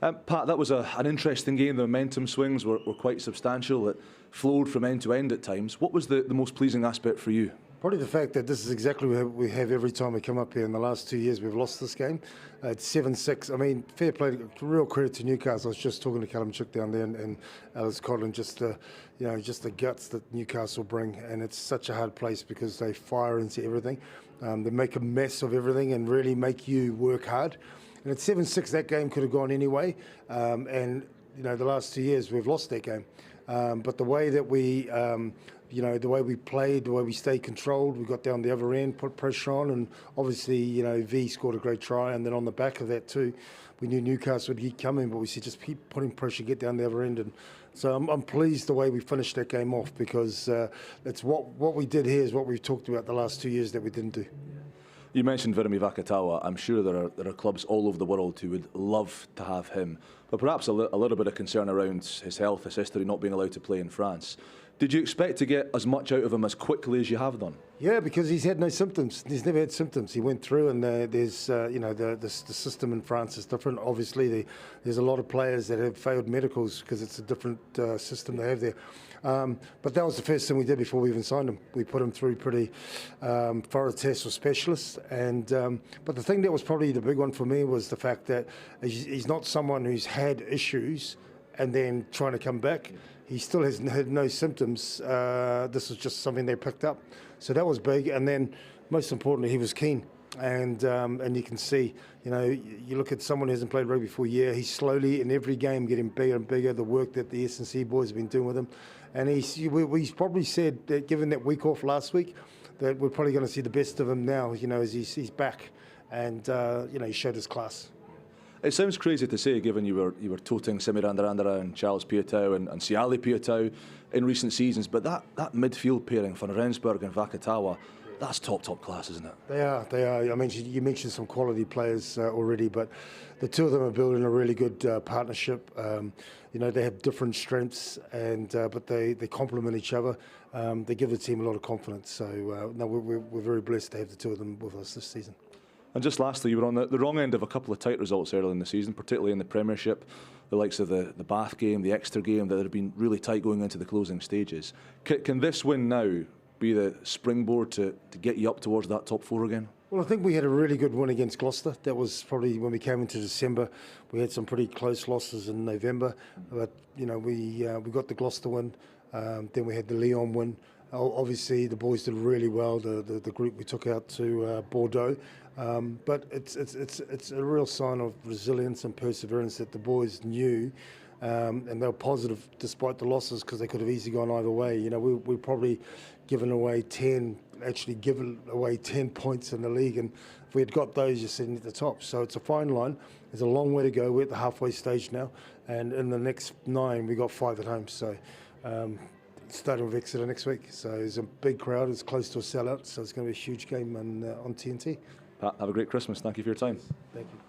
Pat, that was an interesting game. The momentum swings were quite substantial. It flowed from end to end at times. What was the most pleasing aspect for you? Probably the fact that this is exactly what we have every time we come up here. In the last 2 years, we've lost this game. It's 7-6. I mean, fair play, real credit to Newcastle. I was just talking to Callum Chick down there and Alice Codlin, just the guts that Newcastle bring. And it's such a hard place because they fire into everything. They make a mess of everything and really make you work hard. And at 7-6, that game could have gone anyway. And the last 2 years, we've lost that game. But the way that we, the way we played, the way we stayed controlled, we got down the other end, put pressure on, and obviously, V scored a great try. And then on the back of that too, we knew Newcastle would keep coming, but we said just keep putting pressure, get down the other end. And so I'm pleased the way we finished that game off because it's what we did here is what we've talked about the last 2 years that we didn't do. You mentioned Virimi Vakatawa. I'm sure there are clubs all over the world who would love to have him, but perhaps a little bit of concern around his health, his history, not being allowed to play in France. Did you expect to get as much out of him as quickly as you have done? Yeah, because he's had no symptoms. He's never had symptoms. He went through, and there's the system in France is different. Obviously, there's a lot of players that have failed medicals because it's a different system they have there. But that was the first thing we did before we even signed him. We put him through pretty thorough tests with specialists. And but the thing that was probably the big one for me was the fact that he's not someone who's had issues and then trying to come back. He still has had no symptoms. This was just something they picked up. So that was big. And then most importantly, he was keen. And you can see, you look at someone who hasn't played rugby for a year, he's slowly in every game getting bigger and bigger, the work that the S&C boys have been doing with him. And he's probably said that given that week off last week, that we're probably going to see the best of him now, as he's back. And, he showed his class. It sounds crazy to say, given you were toting Simi Randarandara and Charles Piutau and Siali Piutau in recent seasons, but that midfield pairing, Van Rensburg and Vakatawa, that's top class, isn't it? They are. I mean, you mentioned some quality players already, but the two of them are building a really good partnership. They have different strengths, but they complement each other. They give the team a lot of confidence. So, we're very blessed to have the two of them with us this season. And just lastly, you were on the wrong end of a couple of tight results early in the season, particularly in the Premiership, the likes of the Bath game, the Exeter game, that had been really tight going into the closing stages. Can this win now be the springboard to get you up towards that top four again? Well, I think we had a really good win against Gloucester. That was probably when we came into December. We had some pretty close losses in November, but we got the Gloucester win. Then we had the Lyon win. Obviously, the boys did really well. The group we took out to Bordeaux, but it's a real sign of resilience and perseverance that the boys knew. And they were positive despite the losses because they could have easily gone either way. We're probably given away 10 points in the league, and if we had got those, you're sitting at the top. So it's a fine line. There's a long way to go. We're at the halfway stage now, and in the next 9, we got 5 at home. So starting with Exeter next week. So there's a big crowd. It's close to a sellout, so it's going to be a huge game on TNT. Pat, have a great Christmas. Thank you for your time. Thank you.